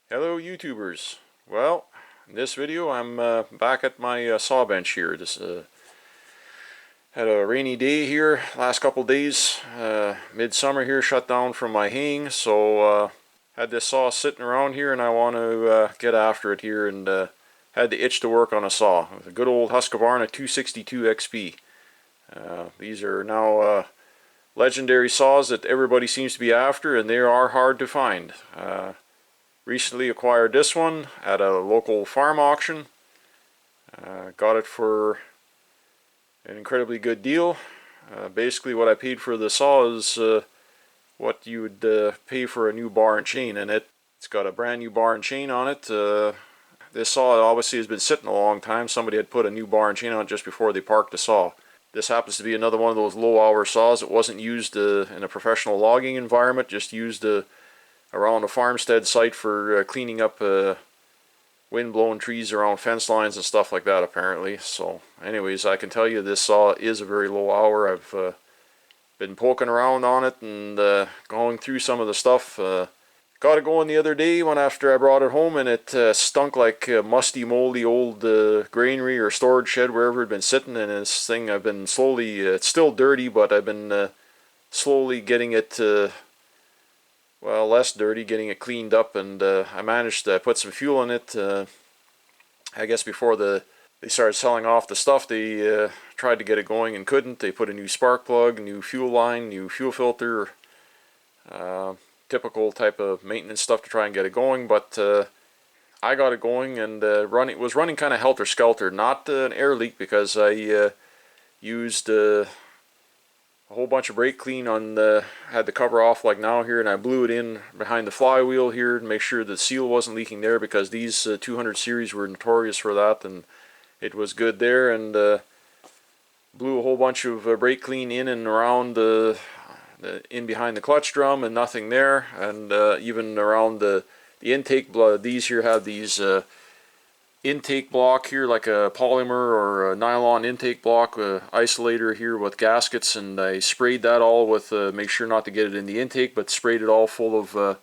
Hello YouTubers. Well, in this video I'm back at my saw bench here. This had a rainy day here last couple days. Midsummer here, shut down from my haying, so had this saw sitting around here and I want to get after it here, and had the itch to work on a saw. With a good old Husqvarna 262 XP. These are now legendary saws that everybody seems to be after, and they are hard to find. Recently acquired this one at a local farm auction. Got it for an incredibly good deal. Basically what I paid for the saw is what you would pay for a new bar and chain, and it's got a brand new bar and chain on it. This saw obviously has been sitting a long time. Somebody had put a new bar and chain on it just before they parked the saw. This happens to be another one of those low hour saws. It wasn't used in a professional logging environment, just used around a farmstead site for cleaning up wind-blown trees around fence lines and stuff like that, apparently. So anyways, I can tell you this saw is a very low hour. I've been poking around on it and going through some of the stuff. Got it going the other day after I brought it home, and it stunk like musty, moldy old granary or storage shed, wherever it had been sitting. And this thing, I've been slowly, it's still dirty, but I've been slowly getting it well, less dirty, getting it cleaned up, and I managed to put some fuel in it. I guess before they started selling off the stuff, they tried to get it going and couldn't. They put a new spark plug, new fuel line, new fuel filter, typical type of maintenance stuff to try and get it going. But I got it going, and it was running kind of helter-skelter. Not an air leak, because I used a whole bunch of brake clean on had the cover off like now here, and I blew it in behind the flywheel here to make sure the seal wasn't leaking there, because these 200 series were notorious for that, and it was good there. And blew a whole bunch of brake clean in and around in behind the clutch drum, and nothing there. And even around the intake, these here have these intake block here, like a polymer or a nylon intake block isolator here with gaskets, and I sprayed that all with make sure not to get it in the intake, but sprayed it all full of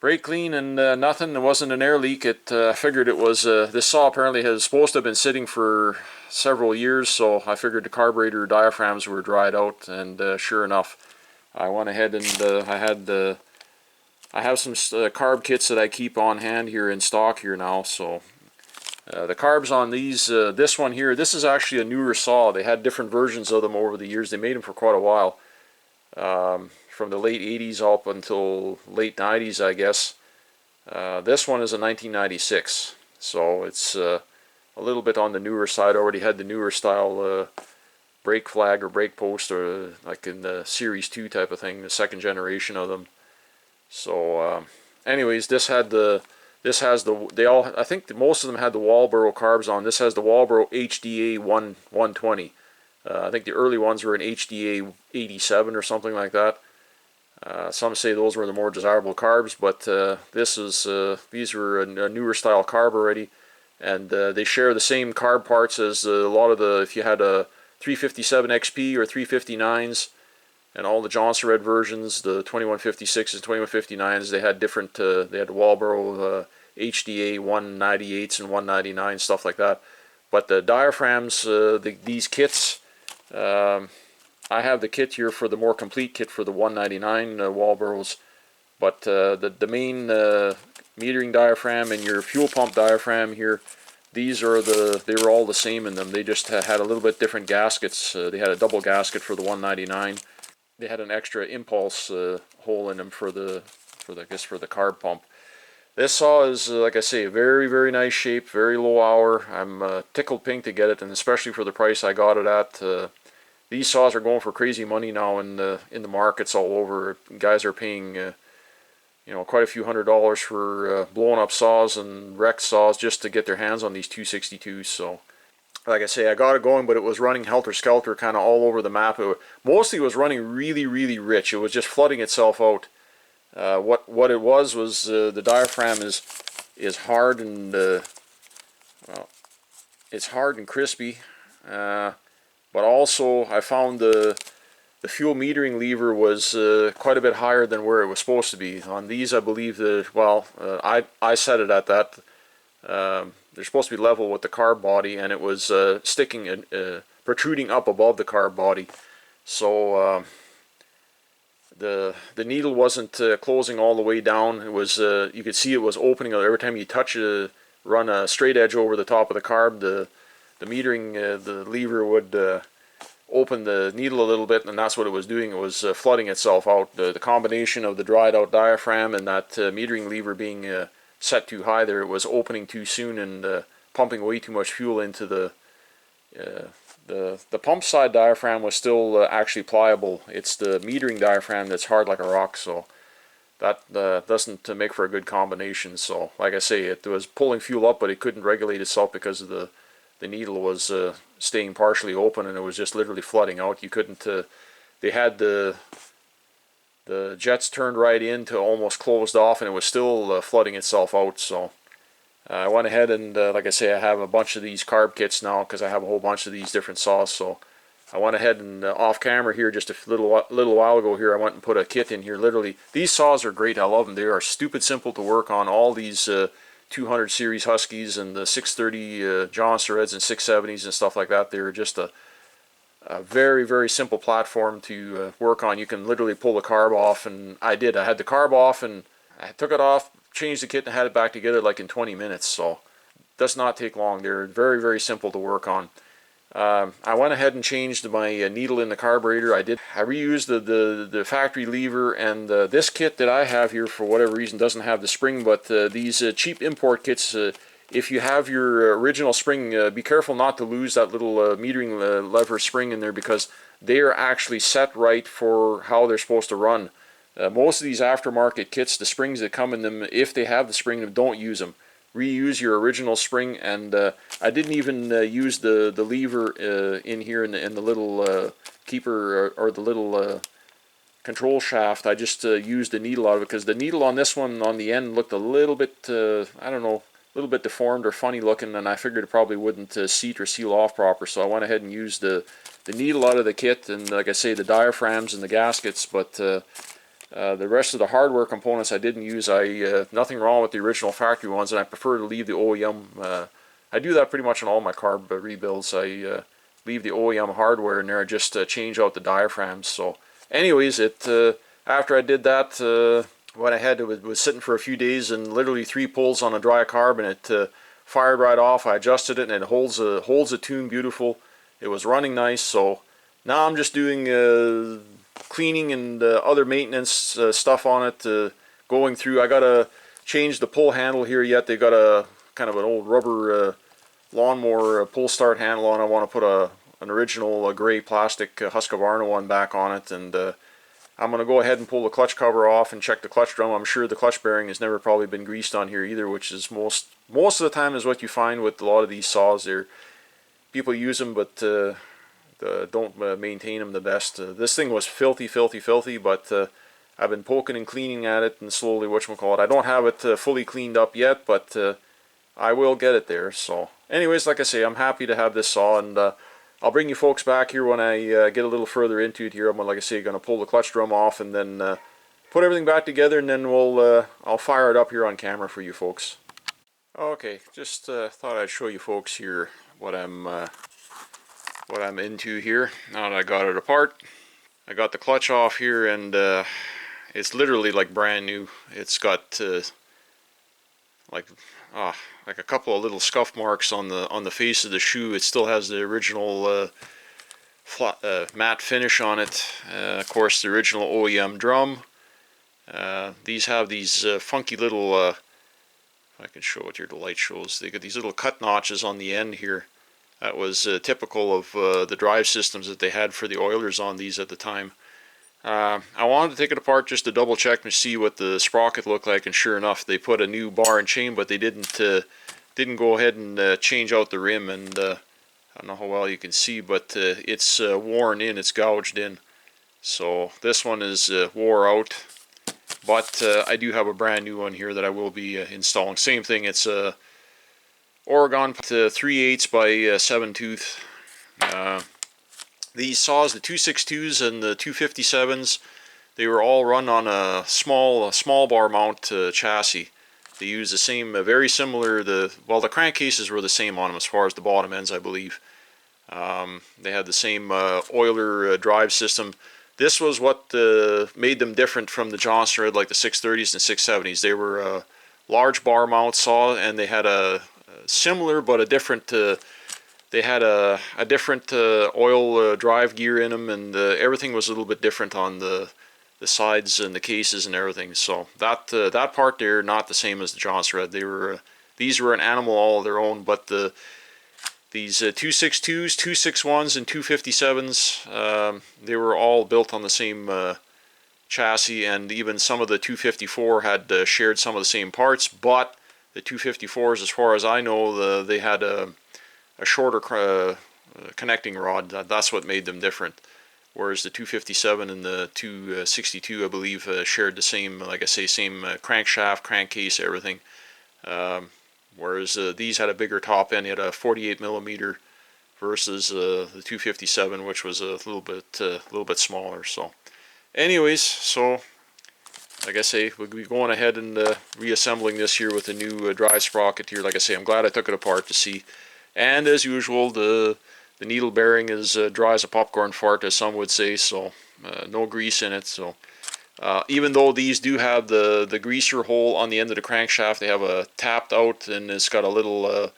brake clean, and nothing. It wasn't an air leak. I figured it was this saw apparently has supposed to have been sitting for several years, so I figured the carburetor diaphragms were dried out, and sure enough, I went ahead and I have some carb kits that I keep on hand here in stock here now. So the carbs on these, this one here, this is actually a newer saw. They had different versions of them over the years. They made them for quite a while, from the late 80s up until late 90s, I guess. This one is a 1996, so it's a little bit on the newer side. Already had the newer style brake flag or brake post, or like in the Series 2 type of thing, the second generation of them. So anyways, I think most of them had the Walboro carbs on. This has the Walboro HDA 120. I think the early ones were an HDA 87 or something like that. Some say those were the more desirable carbs, but these were a newer style carb already, and they share the same carb parts as a lot of if you had a 357 XP or 359s. And all the Johnson Red versions, the 2156s, 2159s, they had different, they had Walboro HDA 198s and 199, stuff like that. But the diaphragms, these kits, I have the kit here for the more complete kit for the 199 Walboros. But the main metering diaphragm and your fuel pump diaphragm here, they were all the same in them. They just had a little bit different gaskets. They had a double gasket for the 199. They had an extra impulse hole in them for the carb pump. This saw is, like I say, very, very nice shape, very low hour. I'm tickled pink to get it, and especially for the price I got it at. These saws are going for crazy money now in the markets all over. Guys are paying quite a few $100s for blown up saws and wrecked saws just to get their hands on these 262s. So like I say, I got it going, but it was running helter-skelter kind of all over the map. Mostly was running really, really rich. It was just flooding itself out. What it was the diaphragm is hard and well, it's hard and crispy. But also I found the fuel metering lever was quite a bit higher than where it was supposed to be. On these, I believe that, well, I set it at that. They're supposed to be level with the carb body, and it was sticking, protruding up above the carb body. So the needle wasn't closing all the way down. It was you could see it was opening every time you touch it. Run a straight edge over the top of the carb. The metering the lever would open the needle a little bit, and that's what it was doing. It was flooding itself out. The combination of the dried out diaphragm and that metering lever being set too high there, it was opening too soon and pumping way too much fuel into the pump side diaphragm was still actually pliable. It's the metering diaphragm that's hard like a rock, so that doesn't make for a good combination. So like I say, it was pulling fuel up, but it couldn't regulate itself because of the needle was staying partially open, and it was just literally flooding out. You couldn't they had the jets turned right in to almost closed off, and it was still flooding itself out. So I went ahead and like I say, I have a bunch of these carb kits now because I have a whole bunch of these different saws. So I went ahead and off camera here just a little while ago here, I went and put a kit in here. Literally, these saws are great. I love them. They are stupid simple to work on. All these 200 series Huskies and the 630 Johnston Reds and 670s and stuff like that. They're just a very, very simple platform to work on. You can literally pull the carb off, and I did. I had the carb off, and I took it off, changed the kit, and had it back together like in 20 minutes. So it does not take long. They're very, very simple to work on. I went ahead and changed my needle in the carburetor. I reused the factory lever, and this kit that I have here, for whatever reason, doesn't have the spring, but these cheap import kits, if you have your original spring, be careful not to lose that little metering lever spring in there, because they are actually set right for how they're supposed to run. Most of these aftermarket kits, the springs that come in them, if they have the spring, don't use them. Reuse your original spring, and I didn't even use the lever in here in the little keeper or the little control shaft. I just used the needle out of it, because the needle on this one on the end looked a little bit, I don't know, a little bit deformed or funny looking, and I figured it probably wouldn't seat or seal off proper, so I went ahead and used the needle out of the kit, and like I say, the diaphragms and the gaskets, but the rest of the hardware components I didn't use. Nothing wrong with the original factory ones, and I prefer to leave the OEM. I do that pretty much on all my carb rebuilds. I leave the OEM hardware in there. I just change out the diaphragms. So anyways, after I did that, went ahead, it was sitting for a few days, and literally 3 pulls on a dry carb, and it fired right off. I adjusted it, and it holds a tune beautiful. It was running nice. So now I'm just doing cleaning and other maintenance stuff on it, going through. I gotta change the pull handle here yet. They got a kind of an old rubber lawnmower pull start handle on. I want to put an original gray plastic Husqvarna one back on it, and I'm gonna go ahead and pull the clutch cover off and check the clutch drum. I'm sure the clutch bearing has never probably been greased on here either, which is most of the time is what you find with a lot of these saws. People use them, but don't maintain them the best. This thing was filthy, but I've been poking and cleaning at it, and slowly, whatchamacallit, I don't have it fully cleaned up yet, but I will get it there. So anyways, like I say, I'm happy to have this saw, and I'll bring you folks back here when I get a little further into it here. I'm, like I say, going to pull the clutch drum off, and then put everything back together, and then I'll fire it up here on camera for you folks. Okay, just thought I'd show you folks here what I'm into here. Now that I got it apart, I got the clutch off here, and it's literally like brand new. It's got like a couple of little scuff marks on the face of the shoe. It still has the original matte finish on it. Of course, the original OEM drum. These have these funky little, if I can show it here, the light shows, they got these little cut notches on the end here. That was typical of the drive systems that they had for the Oilers on these at the time. I wanted to take it apart just to double check and see what the sprocket looked like, and sure enough, they put a new bar and chain, but they didn't go ahead and change out the rim, and I don't know how well you can see, but it's worn in, it's gouged in. So this one is wore out, but I do have a brand new one here that I will be installing. Same thing, it's a Oregon 3/8 by 7 tooth. These saws, the 262s and the 257s, they were all run on a small bar mount chassis. They use the same, very similar, the crankcases were the same on them as far as the bottom ends, I believe. They had the same oiler drive system. This was what made them different from the Johnson Red, like the 630s and 670s. They were a large bar mount saw, and they had a similar but a different. They had a different oil drive gear in them, and everything was a little bit different on the sides and the cases and everything. So that part there, not the same as the Johnson Red. They were these were an animal all of their own, but these 262s, 261s, and 257s, they were all built on the same chassis, and even some of the 254 had shared some of the same parts, but the 254s, as far as I know, they had a shorter connecting rod. That's what made them different. Whereas the 257 and the 262, I believe, shared the same, like I say, same crankshaft, crankcase, everything. Whereas these had a bigger top end. It had a 48 millimeter versus the 257, which was a little bit smaller. So, anyways, so like I say, we'll be going ahead and reassembling this here with a new drive sprocket here. Like I say, I'm glad I took it apart to see. And as usual, the needle bearing is dry as a popcorn fart, as some would say. So no grease in it. So. Even though these do have the greaser hole on the end of the crankshaft, they have a tapped out, and it's got a little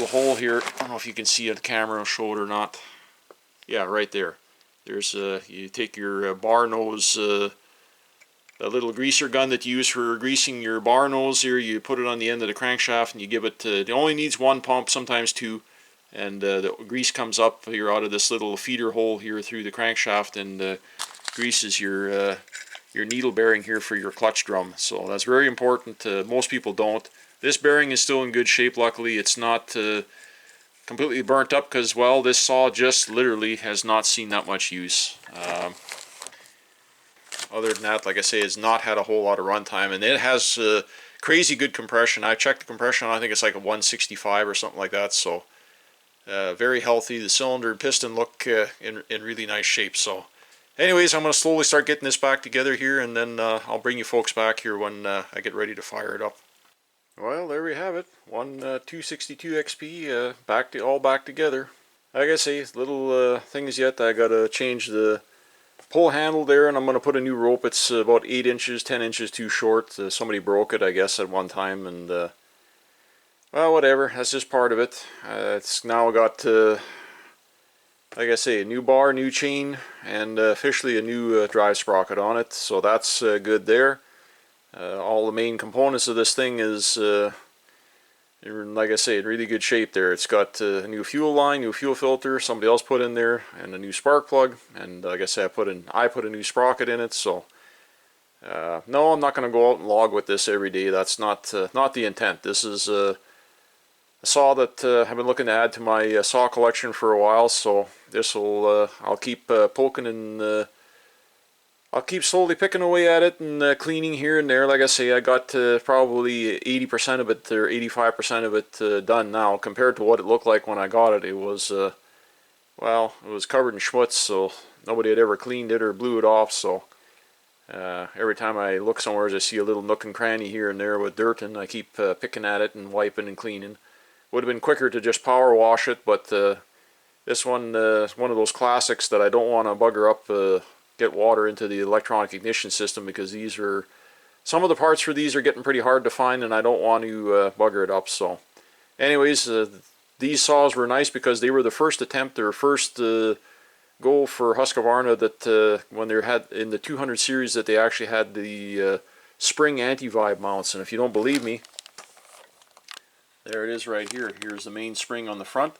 hole here. I don't know if you can see it, the camera show it or not. Yeah, right there. There's you take your bar nose, a little greaser gun that you use for greasing your bar nose here. You put it on the end of the crankshaft, and you give it. It only needs one pump, sometimes two. And the grease comes up here out of this little feeder hole here through the crankshaft, and greases your needle bearing here for your clutch drum. So that's very important. Most people don't. This bearing is still in good shape. Luckily, it's not completely burnt up, because, well, this saw just literally has not seen that much use. Other than that, like I say, it's not had a whole lot of runtime, and it has crazy good compression. I checked the compression. I think it's like a 165 or something like that. So. Very healthy. The cylinder and piston look in really nice shape. So anyways, I'm going to slowly start getting this back together here, and then I'll bring you folks back here when I get ready to fire it up. Well, there we have it. One 262 XP all back together. Like I say, little things yet. I got to change the pull handle there, and I'm going to put a new rope. It's about 8 inches, 10 inches too short. Somebody broke it, I guess, at one time, and well, whatever, that's just part of it. It's now got, like I say, a new bar, new chain, and officially a new drive sprocket on it, so that's good there. All the main components of this thing is, like I say, in really good shape there. It's got a new fuel line, new fuel filter, somebody else put in there, and a new spark plug, and like I say, I put a new sprocket in it, so no, I'm not going to go out and log with this every day. That's not the intent. This is a saw that I've been looking to add to my saw collection for a while, so this will I'll keep poking, and I'll keep slowly picking away at it and cleaning here and there. Like I say, I got probably 80% of it or 85% of it done now, compared to what it looked like when I got it. It was well, it was covered in schmutz, so nobody had ever cleaned it or blew it off. So every time I look somewhere, I see a little nook and cranny here and there with dirt, and I keep picking at it and wiping and cleaning. Would have been quicker to just power wash it, but this one is one of those classics that I don't want to bugger up, get water into the electronic ignition system, because these are, some of the parts for these are getting pretty hard to find, and I don't want to bugger it up. So anyways, these saws were nice because they were the first attempt, or first go for Husqvarna, that when they had in the 200 series, that they actually had the spring anti-vibe mounts. And if you don't believe me, there it is right here. Here's the main spring on the front,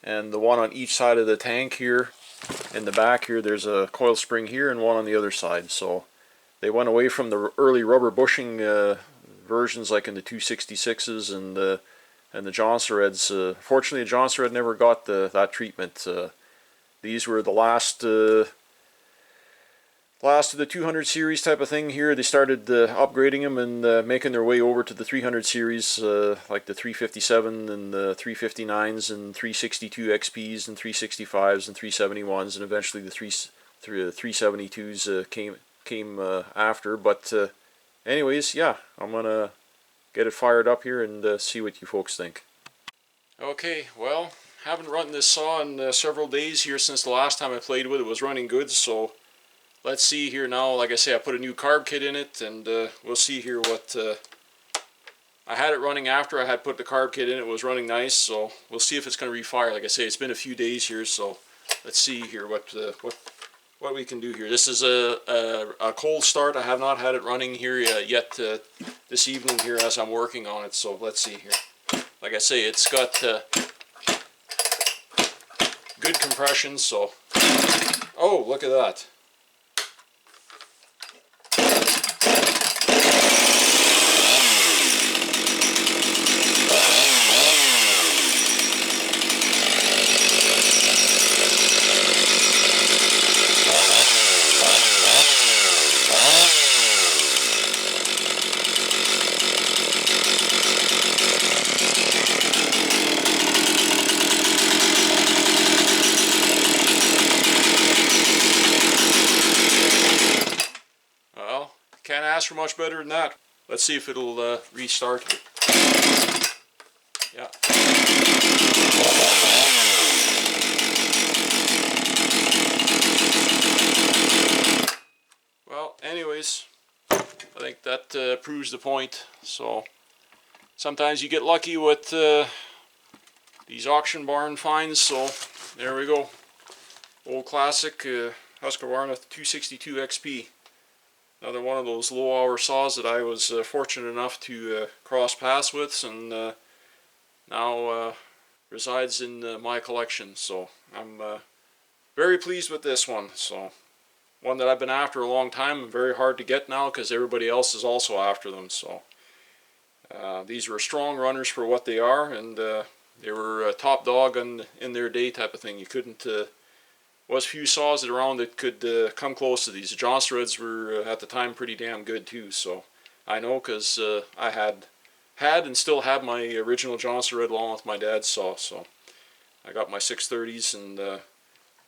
and the one on each side of the tank here. In the back here, there's a coil spring here and one on the other side. So they went away from the early rubber bushing versions, like in the 266s and the Johnson Reds. Fortunately, the Johnson Red never got that treatment. These were the last last of the 200 series type of thing here. They started upgrading them and making their way over to the 300 series, like the 357 and the 359s and 362 XPs and 365s and 371s, and eventually the 372s came after. But anyways, yeah, I'm gonna get it fired up here and see what you folks think. Okay, well, haven't run this saw in several days here since the last time I played with it. It was running good, so let's see here now. Like I say, I put a new carb kit in it, and we'll see here what I had it running after I had put the carb kit in. It was running nice, so we'll see if it's going to refire. Like I say, it's been a few days here, so let's see here what we can do here. This is a cold start. I have not had it running here yet this evening here as I'm working on it, so let's see here. Like I say, it's got good compression, so oh, look at that. Can't ask for much better than that. Let's see if it'll restart. Yeah. Well, anyways, I think that proves the point. So sometimes you get lucky with these auction barn finds. So there we go. Old classic Husqvarna 262 XP. Another one of those low hour saws that I was fortunate enough to cross paths with, and now resides in my collection. So I'm very pleased with this one. So one that I've been after a long time, very hard to get now because everybody else is also after them. So these were strong runners for what they are, and they were top dog in their day type of thing. You couldn't was few saws around that could come close to these. The Johnson Reds were at the time pretty damn good too, so I know because I had and still have my original Johnson Red along with my dad's saw. So I got my 630s, and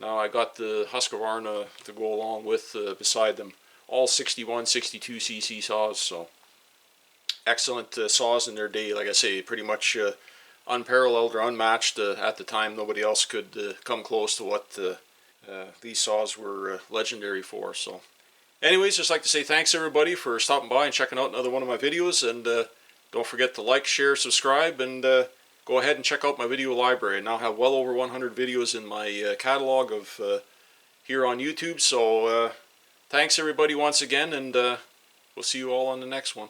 now I got the Husqvarna to go along with beside them. All 61, 62 cc saws, so excellent saws in their day. Like I say, pretty much unparalleled or unmatched at the time. Nobody else could come close to what these saws were legendary for. So anyways, just like to say thanks everybody for stopping by and checking out another one of my videos, and don't forget to like, share, subscribe, and go ahead and check out my video library. I now have well over 100 videos in my catalog of here on YouTube. So thanks everybody once again, and we'll see you all on the next one.